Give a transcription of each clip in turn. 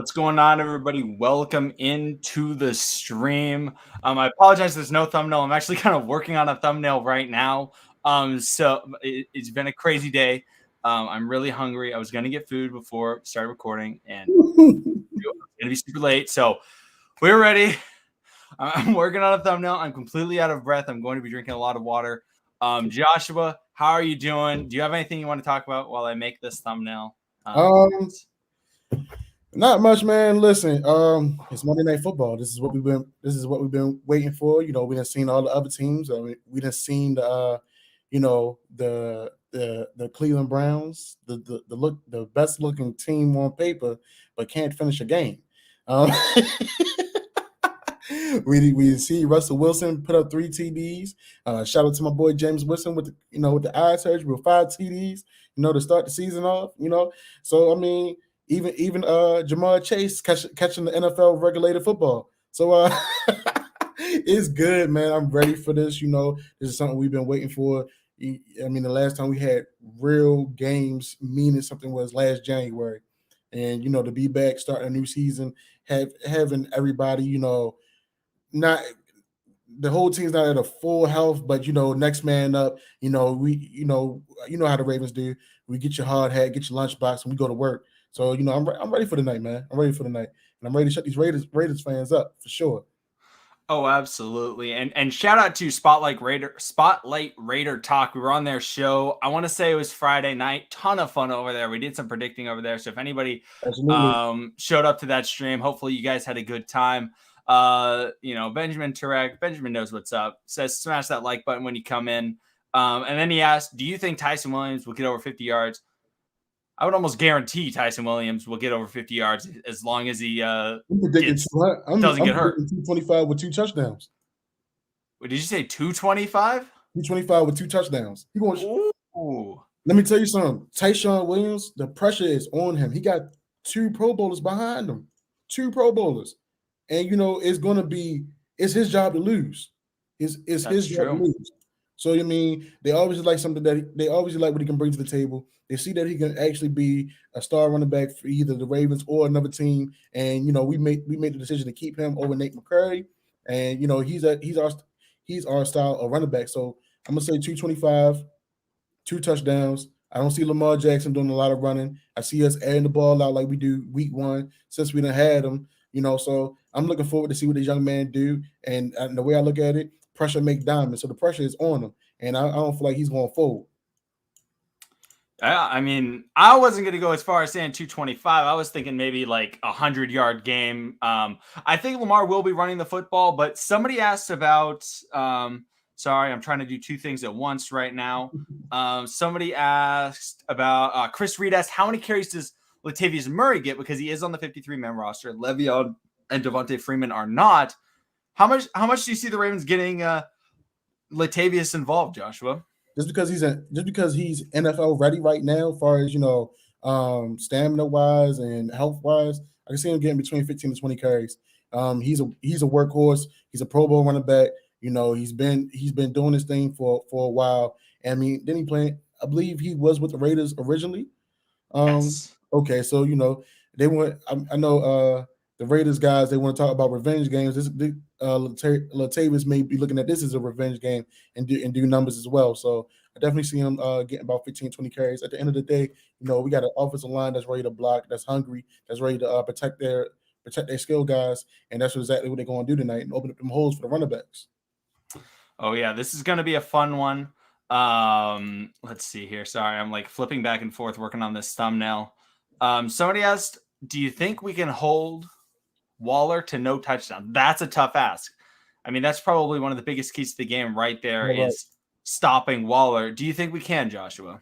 What's going on, everybody? Welcome into the stream. I apologize, there's no thumbnail. I'm actually kind of working on a thumbnail right now. It's been a crazy day. I'm really hungry. I was going to get food before we started recording, and it's going to be super late. So we're ready. I'm working on a thumbnail. I'm completely out of breath. I'm going to be drinking a lot of water. Joshua, how are you doing? Do you have anything you want to talk about while I make this thumbnail? Not much, man. Listen, it's Monday Night Football. This is what we've been waiting for. You know, we done seen all the other teams. I mean, we done seen the Cleveland Browns, the best looking team on paper, but can't finish a game. We see Russell Wilson put up 3 TDs. Shout out to my boy James Wilson with the eye surgery with 5 TDs. To start the season off. So I mean. Even Jamar Chase catching the NFL regulated football. So it's good, man. I'm ready for this. This is something we've been waiting for. I mean, the last time we had real games meaning something was last January. And, to be back, starting a new season, having everybody, not the whole team's not at a full health, but next man up. You know how the Ravens do. We get your hard hat, get your lunchbox, and we go to work. So I'm ready for the night, man. I'm ready for the night, and I'm ready to shut these Raiders fans up for sure. Oh, absolutely. And shout out to Spotlight Raider Talk. We were on their show. I want to say it was Friday night. Ton of fun over there. We did some predicting over there. So if anybody showed up to that stream, hopefully you guys had a good time. Benjamin Turek, Benjamin knows what's up, says smash that like button when you come in. And then he asked, do you think Tyson Williams will get over 50 yards? I would almost guarantee Tyson Williams will get over 50 yards as long as he doesn't get hurt. 225 with 2 touchdowns. What, did you say 225? 225 with 2 touchdowns. Let me tell you something. Tyson Williams, the pressure is on him. He got 2 Pro Bowlers behind him. 2 Pro Bowlers. And, it's his job to lose. It's his job to lose. So, I mean, they obviously like something they obviously like what he can bring to the table. They see that he can actually be a star running back for either the Ravens or another team. And, we made the decision to keep him over Nate McCurry. And, he's our style of running back. So I'm going to say 225, 2 touchdowns. I don't see Lamar Jackson doing a lot of running. I see us adding the ball out like we do week 1 since we done had him. So I'm looking forward to see what this young man do. And the way I look at it, pressure make diamonds. So the pressure is on him. And I don't feel like he's going to fold. I mean, I wasn't going to go as far as saying 225. I was thinking maybe like 100-yard game. I think Lamar will be running the football, but somebody asked about sorry, I'm trying to do 2 things at once right now. Somebody asked about Chris Reed asked, how many carries does Latavius Murray get, because he is on the 53-man roster. Le'Veon and Devontae Freeman are not. How much do you see the Ravens getting Latavius involved, Joshua? Just because he's NFL ready right now, as far as stamina wise and health wise, I can see him getting between 15 to 20 carries. He's a workhorse. He's a Pro Bowl running back. He's been doing this thing for a while. I mean, then he played. I believe he was with the Raiders originally. Yes. Okay, so they want. I know the Raiders guys. They want to talk about revenge games. Latavius may be looking at this as a revenge game and do numbers as well. So I definitely see him getting about 15, 20 carries. At the end of the day, we got an offensive line that's ready to block, that's hungry, that's ready to protect their skill guys, and that's exactly what they're going to do tonight and open up them holes for the running backs. Oh yeah, this is going to be a fun one. Let's see here. Sorry, I'm like flipping back and forth working on this thumbnail. Somebody asked, do you think we can hold Waller to no touchdown? That's a tough ask. I mean, that's probably one of the biggest keys to the game right there is stopping Waller. Do you think we can, Joshua?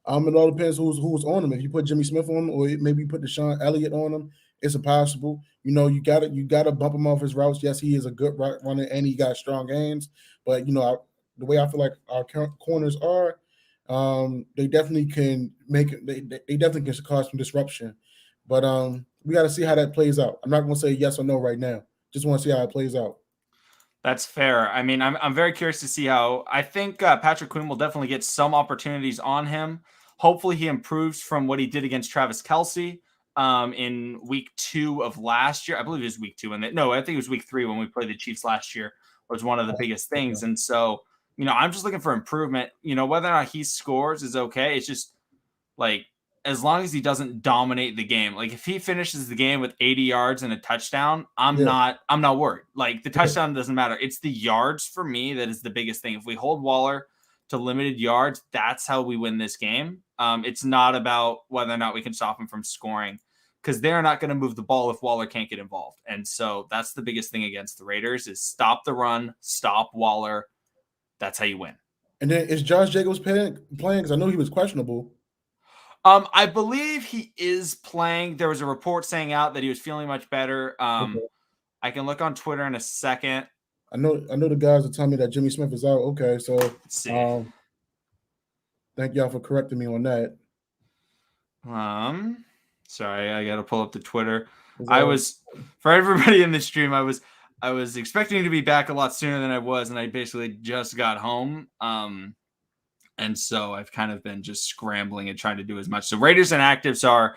It all depends who's on him. If you put Jimmy Smith on him, or maybe you put Deshaun Elliott on him, it's impossible. You gotta bump him off his routes. Yes, he is a good route runner and he got strong hands. But the way I feel like our corners are, they definitely can make it. They definitely can cause some disruption. But we got to see how that plays out. I'm not going to say yes or no right now. Just want to see how it plays out. That's fair. I mean, I'm very curious to see how. I think Patrick Queen will definitely get some opportunities on him. Hopefully he improves from what he did against Travis Kelce. in week 2 of last year. I believe it was week 2. I think it was week 3 when we played the Chiefs last year was one of the biggest things. And so, I'm just looking for improvement. Whether or not he scores is okay. It's just like, as long as he doesn't dominate the game. Like if he finishes the game with 80 yards and a touchdown, I'm not worried. Like the touchdown doesn't matter. It's the yards for me that is the biggest thing. If we hold Waller to limited yards, that's how we win this game. It's not about whether or not we can stop him from scoring, because they're not going to move the ball if Waller can't get involved. And so that's the biggest thing against the Raiders is stop the run, stop Waller. That's how you win. And then is Josh Jacobs playing? Because I know he was questionable. I believe he is playing. There was a report saying out that he was feeling much better. I can look on Twitter in a second. I know the guys are telling me that Jimmy Smith is out. Okay, so let's see. Thank y'all for correcting me on that. Sorry, I got to pull up the Twitter. For everybody in the stream, I was expecting to be back a lot sooner than I was, and I basically just got home. And so I've kind of been just scrambling and trying to do as much. So Raiders inactives are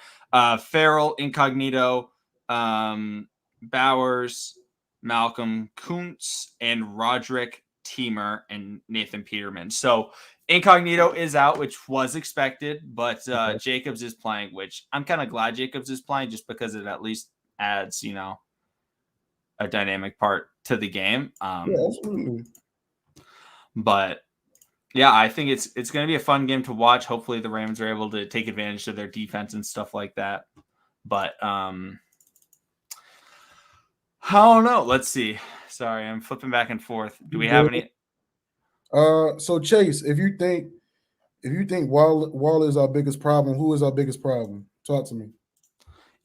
Farrell, Incognito, Bowers, Malcolm Kuntz, and Roderick Teamer, and Nathan Peterman. So Incognito is out, which was expected, but Jacobs is playing, which I'm kind of glad Jacobs is playing just because it at least adds, a dynamic part to the game. Yeah, absolutely. But yeah, I think it's going to be a fun game to watch. Hopefully the Ravens are able to take advantage of their defense and stuff like that. But I don't know. Let's see. Sorry, I'm flipping back and forth. Do we have any? So Chase, if you think Waller is our biggest problem, who is our biggest problem? Talk to me.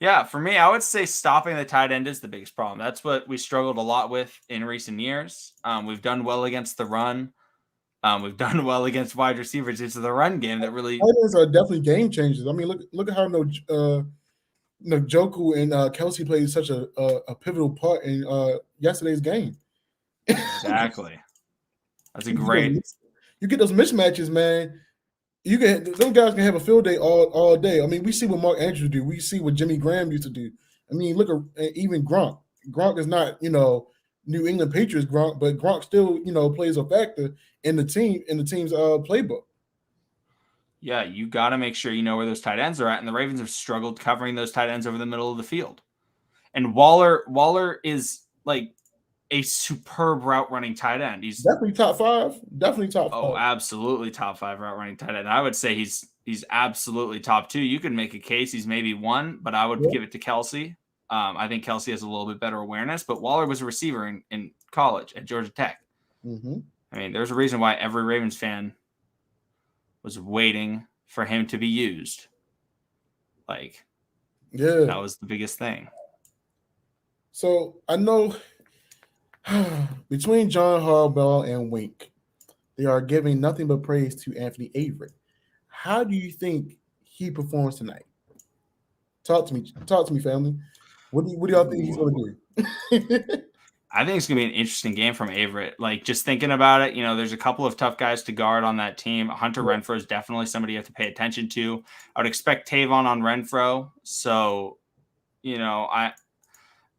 Yeah, for me, I would say stopping the tight end is the biggest problem. That's what we struggled a lot with in recent years. We've done well against the run. We've done well against wide receivers. It's the run game that really. Tight ends are definitely game changers. I mean, look at how Njoku and Kelsey played such a pivotal part in yesterday's game. Exactly. That's a great. You get those mismatches, man. Those guys can have a field day all day. I mean, we see what Mark Andrews do. We see what Jimmy Graham used to do. I mean, look at even Gronk. Gronk is not, New England Patriots Gronk, but Gronk still, plays a factor in the team's playbook. Yeah, you got to make sure you know where those tight ends are at, and the Ravens have struggled covering those tight ends over the middle of the field. And Waller is like a superb route running tight end. He's definitely top 5. Definitely top 5. Oh, absolutely top 5 route running tight end. I would say he's absolutely top 2. You can make a case he's maybe 1, but I would give it to Kelsey. I think Kelsey has a little bit better awareness, but Waller was a receiver in college at Georgia Tech. Mm-hmm. I mean, there's a reason why every Ravens fan was waiting for him to be used. Like, that was the biggest thing. So I know between John Harbaugh and Wink, they are giving nothing but praise to Anthony Averett. How do you think he performs tonight? Talk to me, family. What do y'all think he's going to do? I think it's going to be an interesting game from Averett. Like, just thinking about it, there's a couple of tough guys to guard on that team. Hunter Renfrow is definitely somebody you have to pay attention to. I would expect Tavon on Renfrow. So, I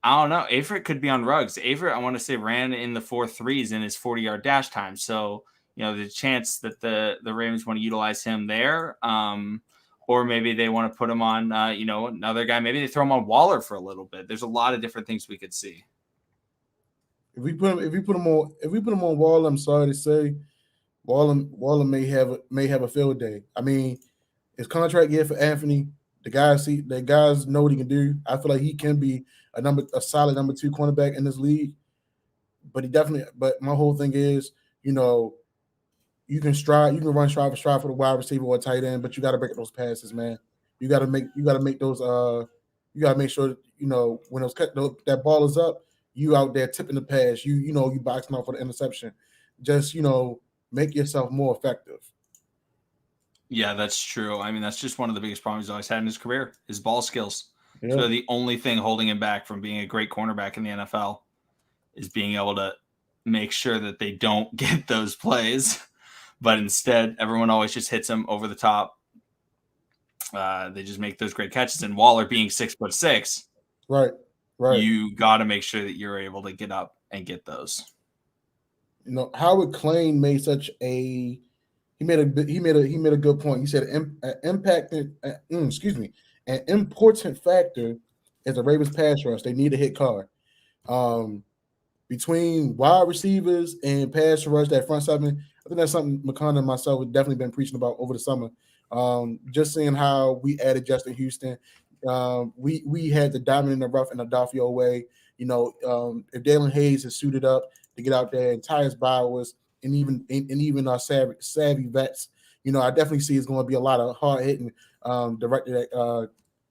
don't know. Averett could be on Ruggs. Averett, I want to say, ran in the 4.3s in his 40-yard dash time. So, the chance that the Ravens want to utilize him there, or maybe they want to put him on, another guy. Maybe they throw him on Waller for a little bit. There's a lot of different things we could see. If we put him on Waller, I'm sorry to say, Waller may have a field day. I mean, his contract year for Anthony, the guys know what he can do. I feel like he can be a solid number 2 cornerback in this league. But my whole thing is, you can run stride for the wide receiver or tight end, but you got to break those passes, man. You got to make those. You got to make sure when that ball is up, you out there tipping the pass. You boxing off for the interception. Just make yourself more effective. Yeah, that's true. I mean, that's just one of the biggest problems he's always had in his career, his ball skills. Yeah. So the only thing holding him back from being a great cornerback in the NFL is being able to make sure that they don't get those plays. But instead, everyone always just hits him over the top. They just make those great catches. And Waller being 6'6", right, you got to make sure that you're able to get up and get those. You know, Howard Klein made such a he made a good point. He said an important factor is the Ravens pass rush. They need to hit Carr. Between wide receivers and pass rush, that front seven, I think that's something McConnell and myself have definitely been preaching about over the summer. Just seeing how we added Justin Houston. We had the diamond in the rough in a Dafio way. You know, if Dalen Hayes is suited up to get out there, and Tyus Bowers, and even our savvy vets, you know, I definitely see it's going to be a lot of hard hitting directed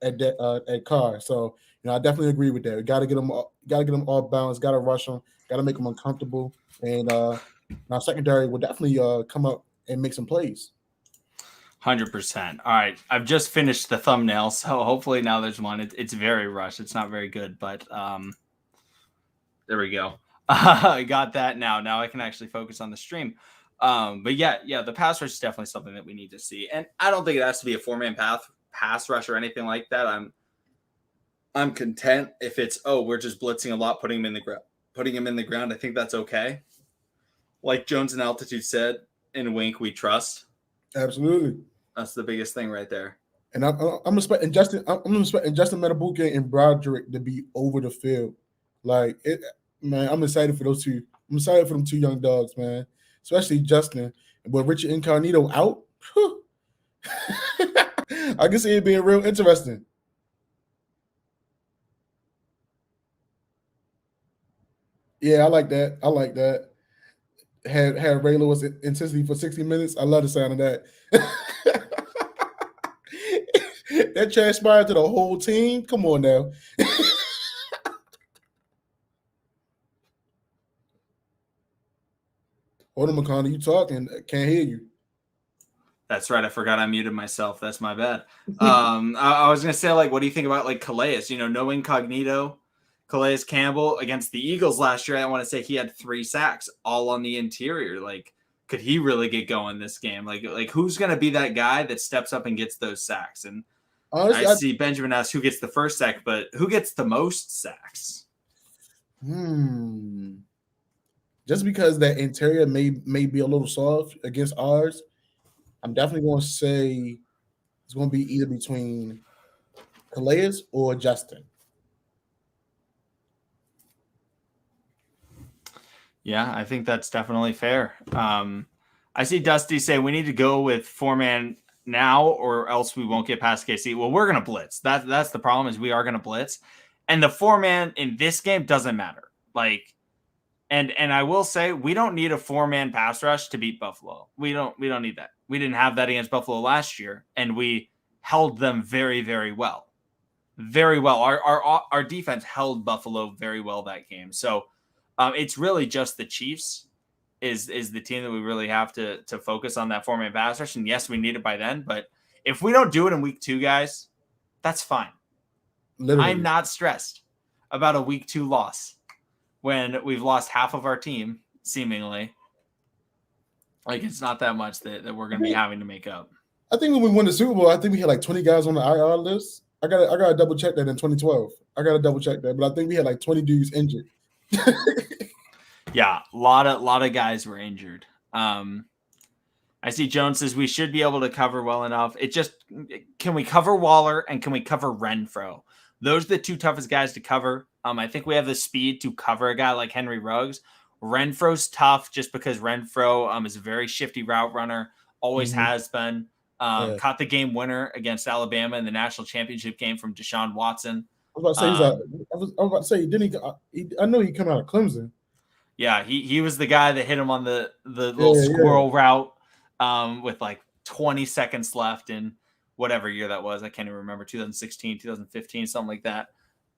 at Carr. So, you know, I definitely agree with that. Got to get them all balanced. Got to rush them. Got to make them uncomfortable. And our secondary will definitely come up and make some plays. 100%. All right, I've just finished the thumbnail, so hopefully now there's one. It's very rushed. It's not very good, but there we go. I got that now. Now I can actually focus on the stream. But yeah, the pass rush is definitely something that we need to see, and I don't think it has to be a 4-man pass rush or anything like that. I'm content if it's we're just blitzing a lot, putting him in the ground. I think that's okay. Like Jones and Altitude said, in Wink we trust. Absolutely, that's the biggest thing right there. And I'm expecting Justin. I'm expecting Justin Metabuke and Broderick to be over the field. Like it, man. I'm excited for those two. I'm excited for them two young dogs, man. Especially Justin. But Richard Incognito out. I can see it being real interesting. Yeah, I like that. Had Ray Lewis intensity for 60 minutes. I love the sound of that. That transpired to the whole team. Come on now. Hold on, McConnell. You talking? Can't hear you. That's right. I forgot I muted myself. That's my bad. I was going to say, like, what do you think about, like, Calais? You know, no incognito. Calais Campbell against the Eagles last year, I want to say he had 3 sacks all on the interior. Like, could he really get going this game? Like who's going to be that guy that steps up and gets those sacks? And honestly, I see Benjamin asks who gets the first sack, but who gets the most sacks? Just because that interior may be a little soft against ours, I'm definitely going to say it's going to be either between Calais or Justin. Yeah, I think that's definitely fair. I see Dusty say we need to go with 4-man now or else we won't get past KC. Well, we're going to blitz. That's the problem is we are going to blitz. And the 4-man in this game doesn't matter. Like, and I will say we don't need a 4-man pass rush to beat Buffalo. We don't need that. We didn't have that against Buffalo last year, and we held them very, very well. Very well. Our defense held Buffalo very well that game. So it's really just the Chiefs is the team that we really have to focus on that 4-man pass rush. And yes, we need it by then. But if we don't do it in week 2, guys, that's fine. Literally. I'm not stressed about a week 2 loss when we've lost half of our team, seemingly. Like, it's not that much that we're going to be having to make up. I think when we won the Super Bowl, I think we had like 20 guys on the IR list. I gotta double check that in 2012. I gotta double check that, but I think we had like 20 dudes injured. Yeah, a lot of guys were injured. I see Jones says we should be able to cover well enough. Can we cover Waller and can we cover Renfro? Those are the 2 toughest guys to cover. I think we have the speed to cover a guy like Henry Ruggs. Renfro's tough just because Renfro is a very shifty route runner, always has been. Caught the game winner against Alabama in the national championship game from Deshaun Watson. I was about to say, didn't he? I know he come out of Clemson. Yeah, he was the guy that hit him on the little squirrel route with like 20 seconds left in whatever year that was. I can't even remember, 2016, 2015, something like that.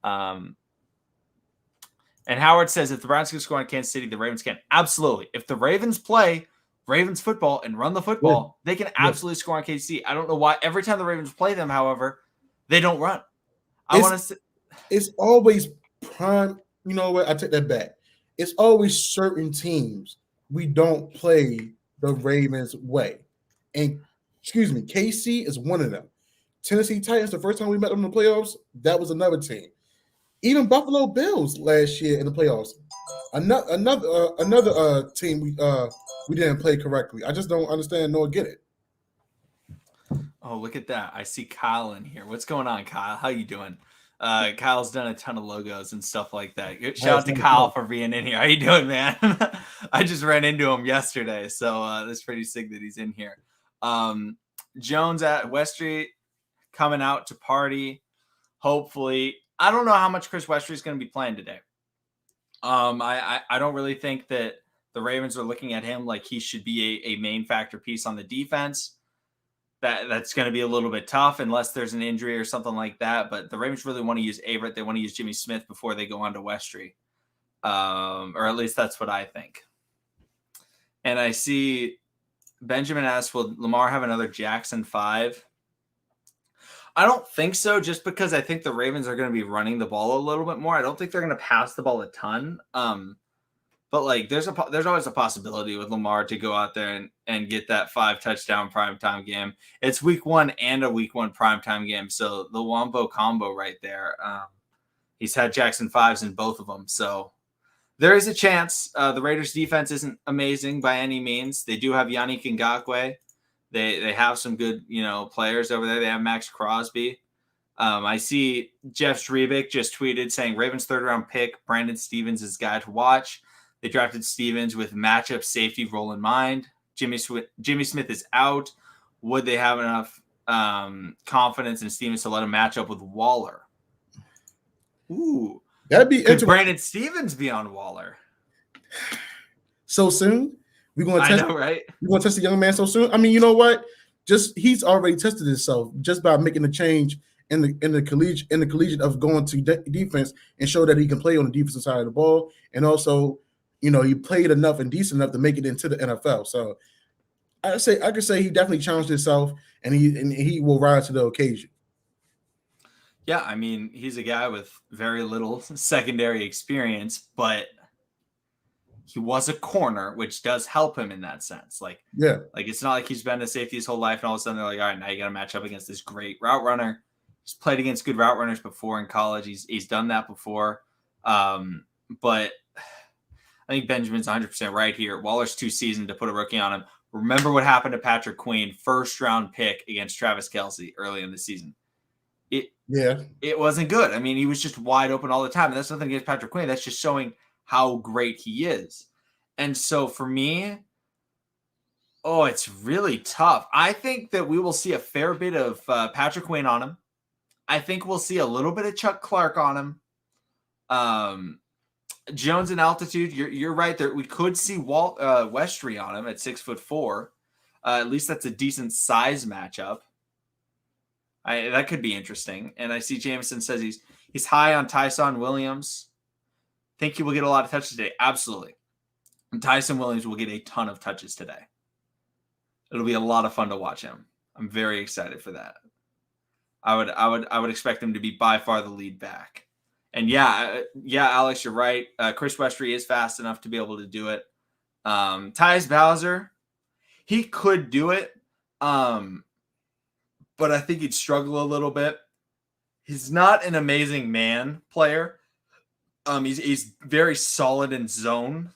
And Howard says if the Browns can score on Kansas City, the Ravens can. Absolutely. If the Ravens play Ravens football and run the football, they can absolutely score on KC. I don't know why. Every time the Ravens play them, however, they don't run. It's always prime. You know what? I take that back. It's always certain teams we don't play the Ravens way. And KC is one of them. Tennessee Titans, the first time we met them in the playoffs, that was another team. Even Buffalo Bills last year in the playoffs, another team we didn't play correctly. I just don't understand nor get it. Oh, look at that. I see Kyle in here. What's going on, Kyle? How you doing? Kyle's done a ton of logos and stuff like that. Shout out to Kyle for being in here. How you doing, man? I just ran into him yesterday, so that's pretty sick that he's in here. Jones at West Street coming out to party. Hopefully, I don't know how much Chris Westry is going to be playing today. I don't really think that the Ravens are looking at him like he should be a main factor piece on the defense. That's going to be a little bit tough unless there's an injury or something like that. But the Ravens really want to use Averett. They want to use Jimmy Smith before they go on to Westry. Or at least that's what I think. And I see Benjamin asks, will Lamar have another Jackson 5? I don't think so, just because I think the Ravens are going to be running the ball a little bit more. I don't think they're going to pass the ball a ton. But like, there's always a possibility with Lamar to go out there and get that 5-touchdown primetime game. It's week 1 and a week 1 primetime game. So the Wombo combo right there. He's had Jackson 5s in both of them. So there is a chance. The Raiders defense isn't amazing by any means. They do have Yannick Ngakoue. They have some good, players over there. They have Max Crosby. I see Jeff Schrebick just tweeted saying Ravens 3rd-round pick, Brandon Stevens is guy to watch. They drafted Stevens with matchup safety role in mind. Jimmy Smith is out. Would they have enough confidence in Stevens to let him match up with Waller? Ooh. That'd be interesting. Could Brandon Stevens be on Waller? So soon? We're going to test. I know, right? We're going to test the young man so soon. I mean, you know what? He's already tested himself just by making the change in the collegiate of going to defense and show that he can play on the defensive side of the ball, and also, he played enough and decent enough to make it into the NFL. So I could say he definitely challenged himself, and he will rise to the occasion. Yeah, I mean, he's a guy with very little secondary experience, but he was a corner, which does help him in that sense. Like it's not like he's been a safety his whole life, and all of a sudden they're like, all right, now you got to match up against this great route runner. He's played against good route runners before in college. He's done that before. But I think Benjamin's 100% right here. Waller's too seasoned to put a rookie on him. Remember what happened to Patrick Queen, 1st-round pick against Travis Kelce early in the season. It wasn't good. I mean, he was just wide open all the time. And that's nothing against Patrick Queen. That's just showing how great he is. And so for me, it's really tough. I think that we will see a fair bit of Patrick Queen on him. I think we'll see a little bit of Chuck Clark on him. Jones in altitude, you're right there. We could see Westry on him at 6'4". At least that's a decent size matchup. That could be interesting. And I see Jameson says he's high on Tyson Williams. Think he will get a lot of touches today. Absolutely. And Tyson Williams will get a ton of touches today. It'll be a lot of fun to watch him. I'm very excited for that. I would expect him to be by far the lead back. And yeah, Alex, you're right. Chris Westry is fast enough to be able to do it. Tyus Bowser, he could do it. But I think he'd struggle a little bit. He's not an amazing man player. He's very solid in zone,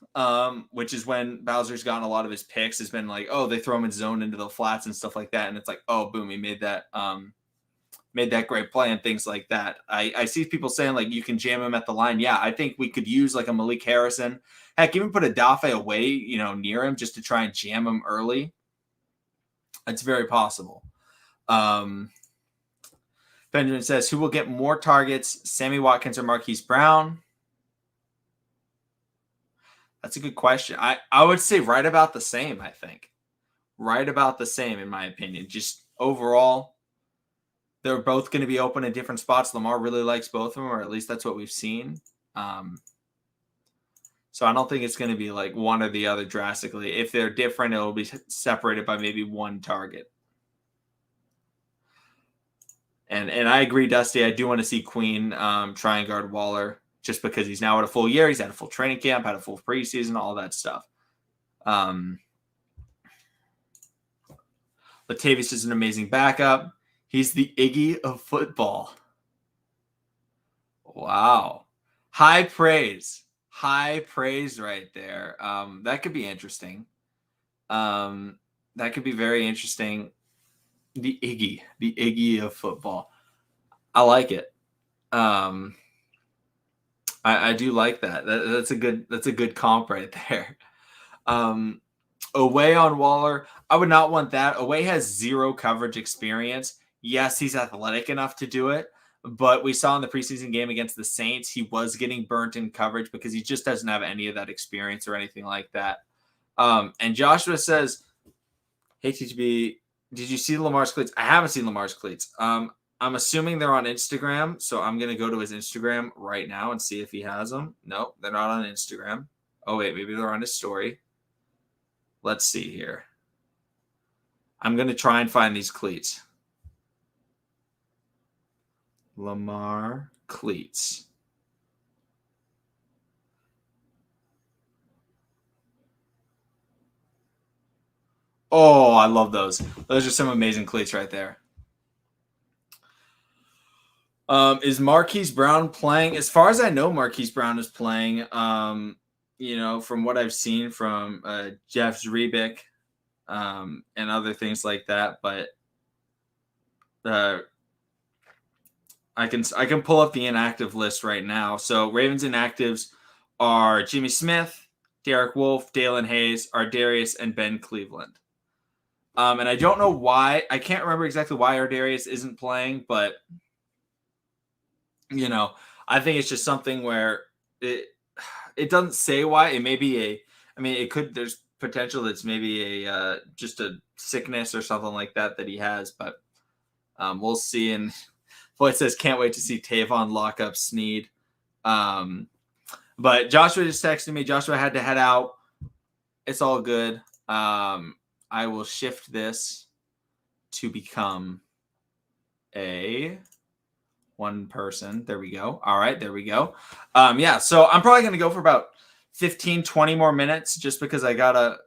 which is when Bowser's gotten a lot of his picks. Has been like, they throw him in zone into the flats and stuff like that, and it's like, boom, he made that great play and things like that. I see people saying like you can jam him at the line. Yeah, I think we could use like a Malik Harrison. Heck, even put a Dafe away, near him just to try and jam him early. It's very possible. Benjamin says, who will get more targets, Sammy Watkins or Marquise Brown? That's a good question. I would say right about the same, I think. Right about the same, in my opinion. Just overall, they're both going to be open in different spots. Lamar really likes both of them, or at least that's what we've seen. So I don't think it's going to be like one or the other drastically. If they're different, it'll be separated by maybe one target. And I agree, Dusty. I do want to see Queen try and guard Waller just because he's now at a full year. He's had a full training camp, had a full preseason, all that stuff. Latavius is an amazing backup. He's the Iggy of football. Wow. High praise. High praise right there. That could be interesting. That could be very interesting. The Iggy of football. I like it. I do like that. That's a good comp right there. Away on Waller, I would not want that. Away has zero coverage experience. Yes, he's athletic enough to do it, but we saw in the preseason game against the Saints, he was getting burnt in coverage because he just doesn't have any of that experience or anything like that. And Joshua says, "Hey TTB, did you see Lamar's cleats?" I haven't seen Lamar's cleats. I'm assuming they're on Instagram, so I'm gonna go to his Instagram right now and see if he has them. Nope, they're not on Instagram. Oh wait, maybe they're on his story. Let's see here. I'm gonna try and find these cleats. Lamar cleats. Oh, I love those. Those are some amazing cleats right there. Is Marquise Brown playing? As far as I know, Marquise Brown is playing. From what I've seen from Jeff Zrebiec and other things like that. But I can pull up the inactive list right now. So Ravens inactives are Jimmy Smith, Derek Wolfe, Dalen Hayes, Ardarius, and Ben Cleveland. And I don't know why. I can't remember exactly why Ardarius isn't playing, but I think it's just something where it doesn't say why. It may be there's potential that's maybe just a sickness or something like that he has, but we'll see. And Floyd says, can't wait to see Tavon lock up Snead. But Joshua just texted me. Joshua had to head out. It's all good. I will shift this to become a one person. There we go. All right, there we go. So I'm probably going to go for about 15, 20 more minutes just because I gotta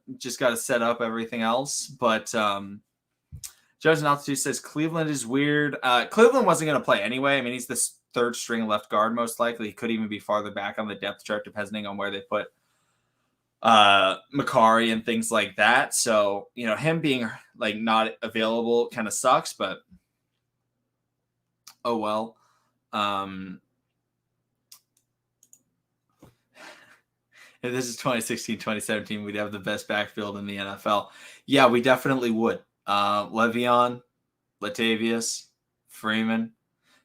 set up everything else. But Judge Altitude says Cleveland is weird. Cleveland wasn't going to play anyway. I mean, he's the third string left guard most likely. He could even be farther back on the depth chart depending on where they put Macari and things like that. So, him being like not available kind of sucks, but oh well. If this is 2016, 2017, we'd have the best backfield in the NFL. Yeah, we definitely would. Le'Veon, Latavius, Freeman.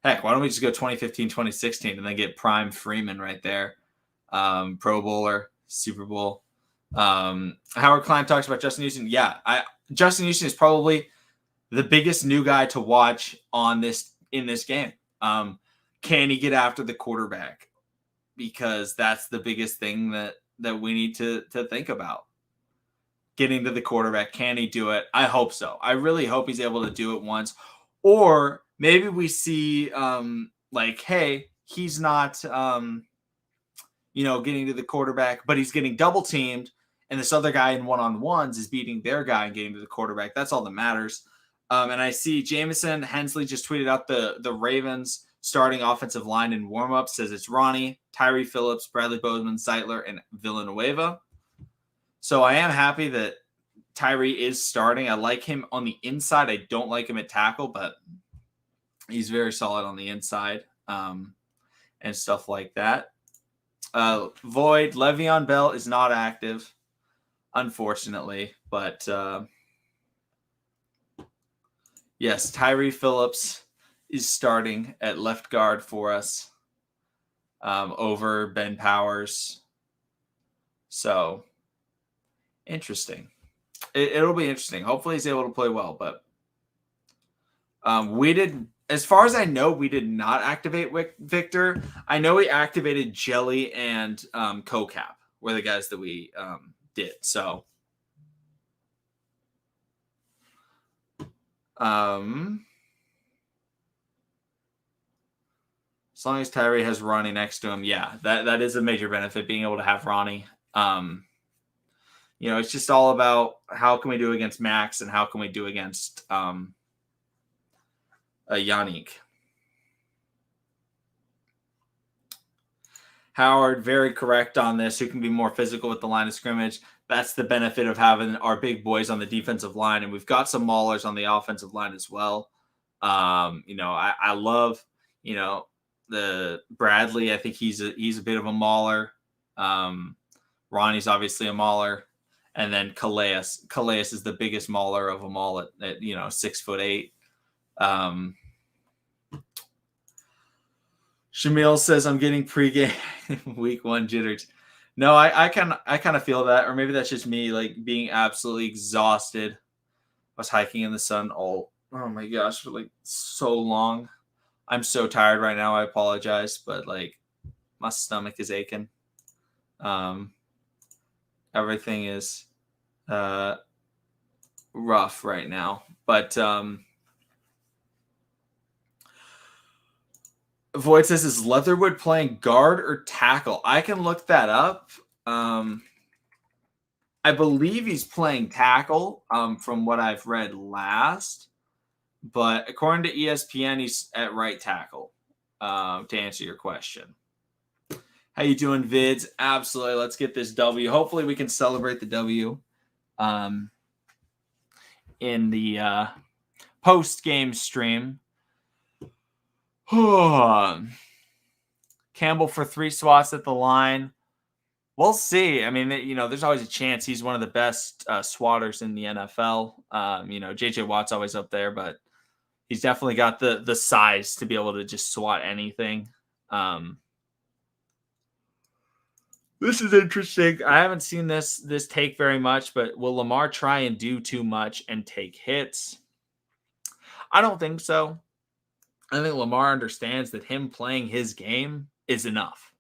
Heck, why don't we just go 2015, 2016 and then get prime Freeman right there? Pro Bowler, Super Bowl. Howard Klein talks about Justin Houston. Yeah, Justin Houston is probably the biggest new guy to watch in this game. Can he get after the quarterback? Because that's the biggest thing that we need to think about. Getting to the quarterback. Can he do it? I hope so. I really hope he's able to do it once. Or maybe we see hey, he's not getting to the quarterback, but he's getting double teamed, and this other guy in one-on-ones is beating their guy and getting to the quarterback. That's all that matters. And I see Jamison Hensley just tweeted out the Ravens starting offensive line in warm-up. Says it's Ronnie, Tyree Phillips, Bradley Bozeman, Zeitler, and Villanueva. So I am happy that Tyree is starting. I like him on the inside. I don't like him at tackle, but he's very solid on the inside and stuff like that. Void, Le'Veon Bell is not active, unfortunately. But yes, Tyree Phillips is starting at left guard for us over Ben Powers. So interesting. It'll be interesting. Hopefully he's able to play well. But as far as I know, we did not activate Victor. I know we activated Jelly and CoCap were the guys that we did. So as long as Tyree has Ronnie next to him, yeah, that is a major benefit, being able to have Ronnie. It's just all about how can we do against Max and how can we do against Yannick. Howard, very correct on this. Who can be more physical with the line of scrimmage? That's the benefit of having our big boys on the defensive line, and we've got some maulers on the offensive line as well. I love, the Bradley. I think he's a bit of a mauler. Ronnie's obviously a mauler, and then Calais. Calais is the biggest mauler of them all at 6'8". Shamil says I'm getting pregame week 1 jitters. No, I kind of feel that, or maybe that's just me like being absolutely exhausted. I was hiking in the sun oh my gosh for like so long. I'm so tired right now. I apologize, but like my stomach is aching. Everything is rough right now, but Void says, is Leatherwood playing guard or tackle? I can look that up. I believe he's playing tackle from what I've read last. But according to ESPN, he's at right tackle to answer your question. How you doing, Vids? Absolutely. Let's get this W. Hopefully we can celebrate the W in the post-game stream. Campbell for 3 swats at the line. We'll see. I mean, there's always a chance he's one of the best swatters in the NFL. JJ Watt's always up there, but he's definitely got the size to be able to just swat anything. This is interesting. I haven't seen this take very much, but will Lamar try and do too much and take hits? I don't think so. I think Lamar understands that him playing his game is enough.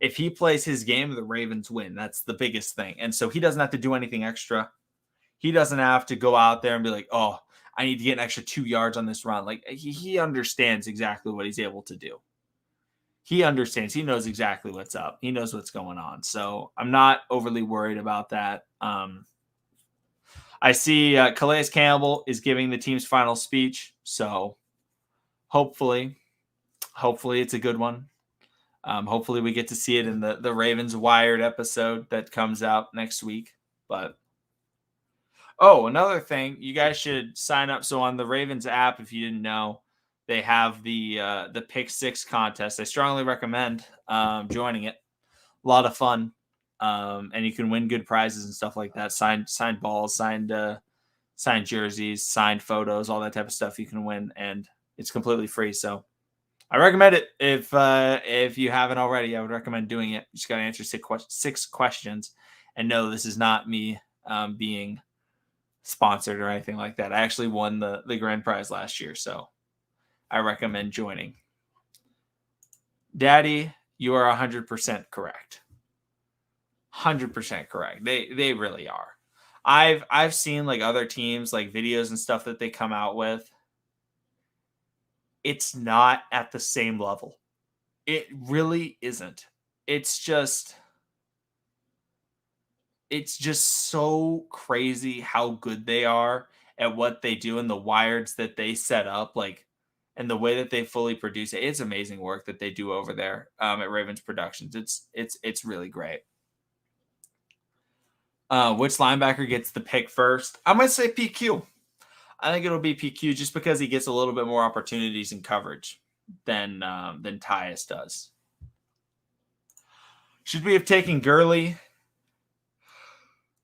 If he plays his game, the Ravens win. That's the biggest thing. And so he doesn't have to do anything extra. He doesn't have to go out there and be like, oh, I need to get an extra 2 yards on this run. Like he understands exactly what he's able to do. He understands. He knows exactly what's up. He knows what's going on. So I'm not overly worried about that. I see Calais Campbell is giving the team's final speech. So hopefully it's a good one. Hopefully we get to see it in the Ravens Wired episode that comes out next week. But another thing, you guys should sign up. So on the Ravens app, if you didn't know, they have the Pick 6 contest. I strongly recommend joining it. A lot of fun, and you can win good prizes and stuff like that. Signed balls, signed jerseys, signed photos, all that type of stuff you can win, and it's completely free. So I recommend it. If you haven't already, I would recommend doing it. You just got to answer 6 questions, and no, this is not me being sponsored or anything like that. I actually won the grand prize last year, so I recommend joining. Daddy, you are 100% correct. 100% correct. They really are. I've seen like other teams, like videos and stuff that they come out with. It's not at the same level. It really isn't. It's just so crazy how good they are at what they do and the wireds that they set up, like, and the way that they fully produce it. It's amazing work that they do over there at Ravens Productions. It's really great. Which linebacker gets the pick first? I'm going to say PQ. I think it'll be PQ just because he gets a little bit more opportunities in coverage than Tyus does. Should we have taken Gurley?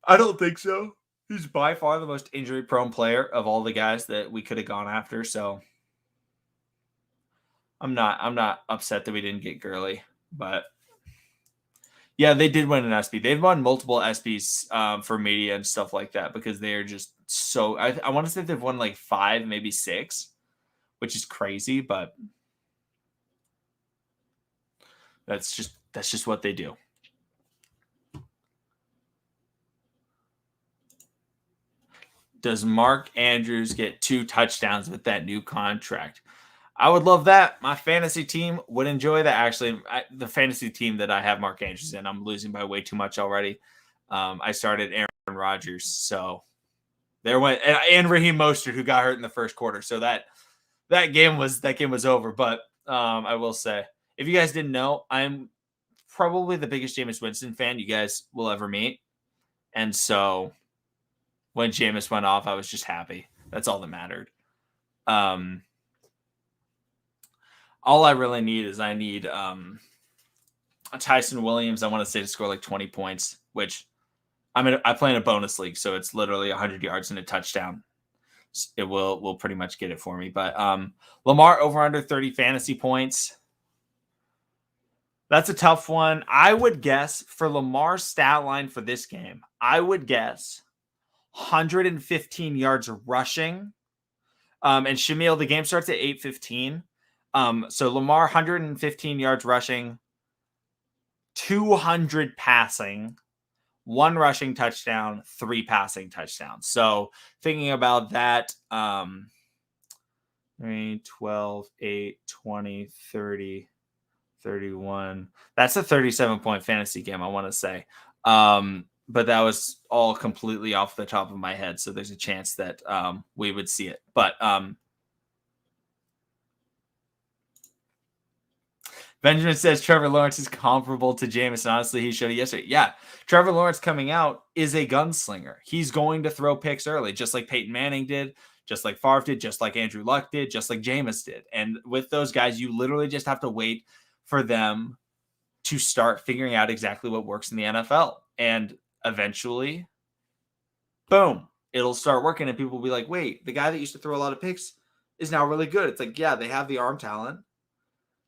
I don't think so. He's by far the most injury-prone player of all the guys that we could have gone after. So I'm not upset that we didn't get Gurley, but yeah, they did win an SB. They've won multiple SBs for media and stuff like that because they are just so. I want to say they've won like 5, maybe 6, which is crazy, but that's just what they do. Does Mark Andrews get 2 touchdowns with that new contract? I would love that. My fantasy team would enjoy that. Actually, the fantasy team that I have Mark Andrews in, I'm losing by way too much already. I started Aaron Rodgers, so there went and Raheem Mostert, who got hurt in the first quarter. So that that game was over. But I will say, if you guys didn't know, I'm probably the biggest Jameis Winston fan you guys will ever meet. And so when Jameis went off, I was just happy. That's all that mattered. All I really need is Tyson Williams, I want to say, to score like 20 points, which I play in a bonus league, so it's literally 100 yards and a touchdown. It will pretty much get it for me. But Lamar over under 30 fantasy points. That's a tough one. I would guess for Lamar's stat line for this game, I would guess 115 yards rushing. And Shamil, the game starts at 8:15. So Lamar 115 yards rushing, 200 passing, 1 rushing touchdown, 3 passing touchdowns. So thinking about that, 3, 12, 8, 20, 30, 31. That's a 37-point fantasy game, I want to say. But that was all completely off the top of my head. So there's a chance that we would see it. But Benjamin says Trevor Lawrence is comparable to Jameis. Honestly, he showed it yesterday. Yeah, Trevor Lawrence coming out is a gunslinger. He's going to throw picks early, just like Peyton Manning did, just like Favre did, just like Andrew Luck did, just like Jameis did. And with those guys, you literally just have to wait for them to start figuring out exactly what works in the NFL. And eventually, boom, it'll start working. And people will be like, wait, the guy that used to throw a lot of picks is now really good. It's like, yeah, they have the arm talent.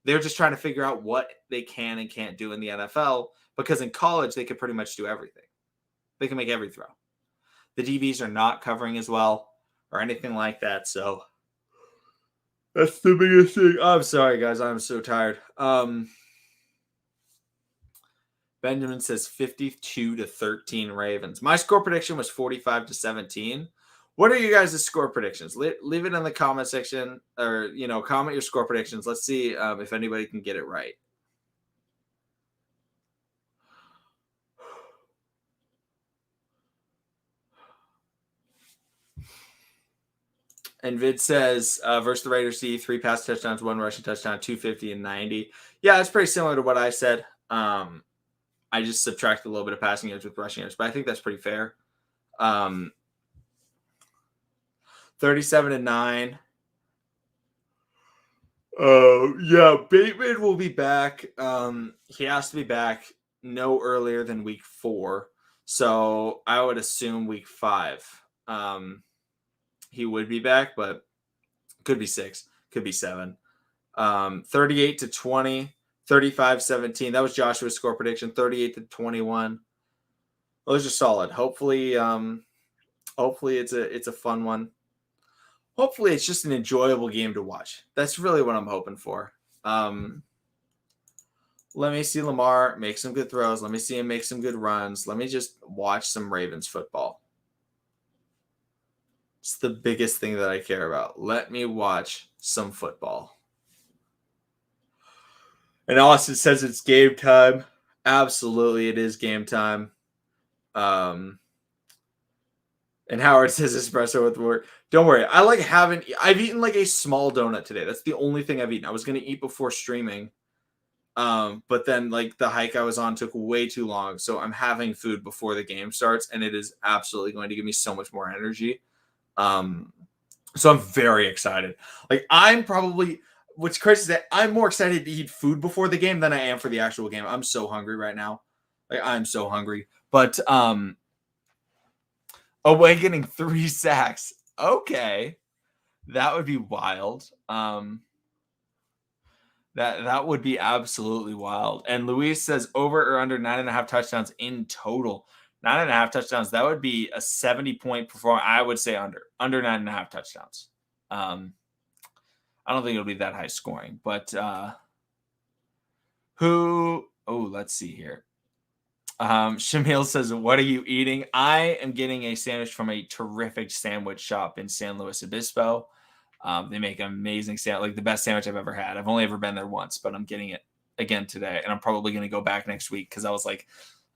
They're just trying to figure out what they can and can't do in the NFL, because in college, they could pretty much do everything. They can make every throw. The DBs are not covering as well or anything like that. So that's the biggest thing. I'm sorry, guys. I'm so tired. Benjamin says 52-13 Ravens. My score prediction was 45-17. What are you guys' score predictions? Leave it in the comment section, or, comment your score predictions. Let's see if anybody can get it right. And Vid says, versus the Raiders, 3 pass touchdowns, 1 rushing touchdown, 250 and 90. Yeah, it's pretty similar to what I said. I just subtracted a little bit of passing yards with rushing yards, but I think that's pretty fair. 37-9. Yeah, Bateman will be back. He has to be back no earlier than week 4. So I would assume week 5. He would be back, but could be 6, could be 7. 38-20, 35-17. That was Joshua's score prediction. 38-21. Those are solid. Hopefully it's a fun one. Hopefully it's just an enjoyable game to watch. That's really what I'm hoping for. Let me see Lamar make some good throws. Let me see him make some good runs. Let me just watch some Ravens football. It's the biggest thing that I care about. Let me watch some football. And Austin says it's game time. Absolutely, it is game time. And Howard says espresso with work. Don't worry. I've eaten like a small donut today. That's the only thing I've eaten. I was going to eat before streaming. But then like the hike I was on took way too long. So I'm having food before the game starts, and it is absolutely going to give me so much more energy. So I'm very excited. Like what's crazy is that I'm more excited to eat food before the game than I am for the actual game. I'm so hungry right now. Like I'm so hungry, but, Awakening 3 sacks. Okay. That would be wild. That would be absolutely wild. And Luis says over or under 9.5 touchdowns in total. 9.5 touchdowns. That would be a 70-point performance. I would say under 9.5 touchdowns. I don't think it'll be that high scoring, but let's see here. Shamil says, what are you eating? I am getting a sandwich from a terrific sandwich shop in San Luis Obispo. They make an amazing sandwich, like the best sandwich I've ever had. I've only ever been there once, but I'm getting it again today. And I'm probably going to go back next week because I was like,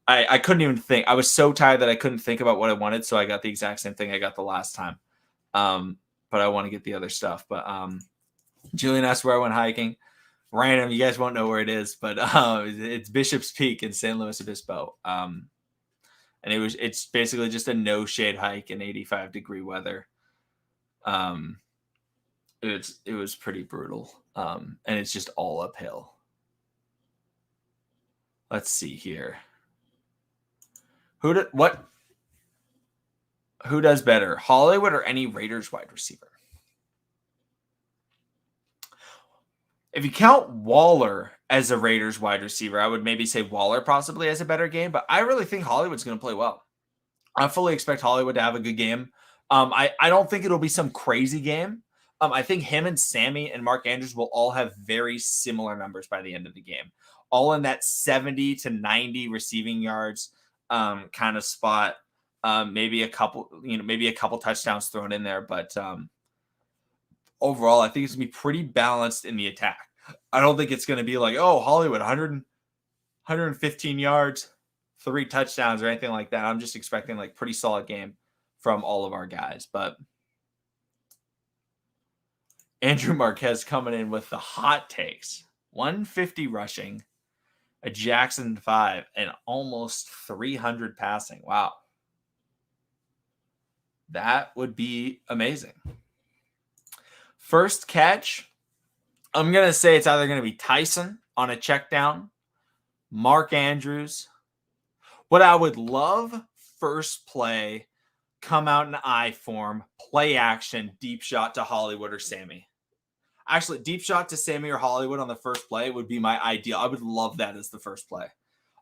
I couldn't even think. I was so tired that I couldn't think about what I wanted. So I got the exact same thing I got the last time. But I want to get the other stuff. But Julian asked where I went hiking. Random, you guys won't know where it is, but it's Bishop's Peak in San Luis Obispo. And it's basically just a no shade hike in 85-degree weather. It was pretty brutal. And it's just all uphill. Let's see here. Who does better, Hollywood or any Raiders wide receiver? If you count Waller as a Raiders wide receiver, I would maybe say Waller possibly has a better game, but I really think Hollywood's going to play well. I fully expect Hollywood to have a good game. I don't think it'll be some crazy game. I think him and Sammy and Mark Andrews will all have very similar numbers by the end of the game, all in that 70 to 90 receiving yards kind of spot. Maybe a couple touchdowns thrown in there, but overall, I think it's gonna be pretty balanced in the attack. I don't think it's gonna be like, oh, Hollywood 115 yards, 3 touchdowns or anything like that. I'm just expecting like pretty solid game from all of our guys. But Andrew Marquez coming in with the hot takes. 150 rushing, a Jackson 5, and almost 300 passing. Wow. That would be amazing. First catch, I'm going to say it's either going to be Tyson on a check down, Mark Andrews. What I would love, first play, come out in I form, play action, deep shot to Hollywood or Sammy. Actually, deep shot to Sammy or Hollywood on the first play would be my ideal. I would love that as the first play.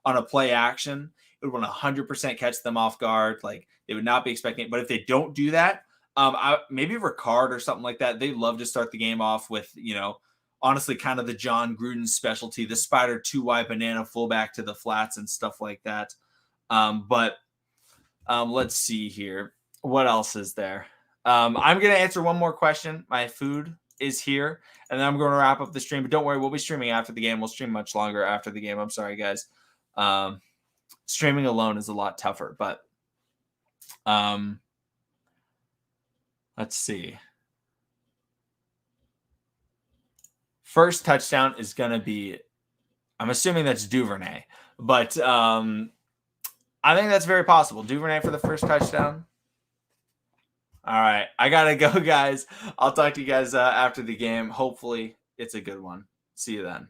On a play action, it would 100% catch them off guard. Like, they would not be expecting it. But if they don't do that, maybe Ricard or something like that. They love to start the game off with, honestly, kind of the John Gruden specialty, the spider 2-wide banana fullback to the flats and stuff like that. But let's see here. What else is there? I'm going to answer one more question. My food is here, and then I'm going to wrap up the stream. But don't worry, we'll be streaming after the game. We'll stream much longer after the game. I'm sorry, guys. Streaming alone is a lot tougher, but let's see. First touchdown is going to be, I'm assuming that's Duvernay, but I think that's very possible. Duvernay for the first touchdown. All right. I got to go, guys. I'll talk to you guys after the game. Hopefully it's a good one. See you then.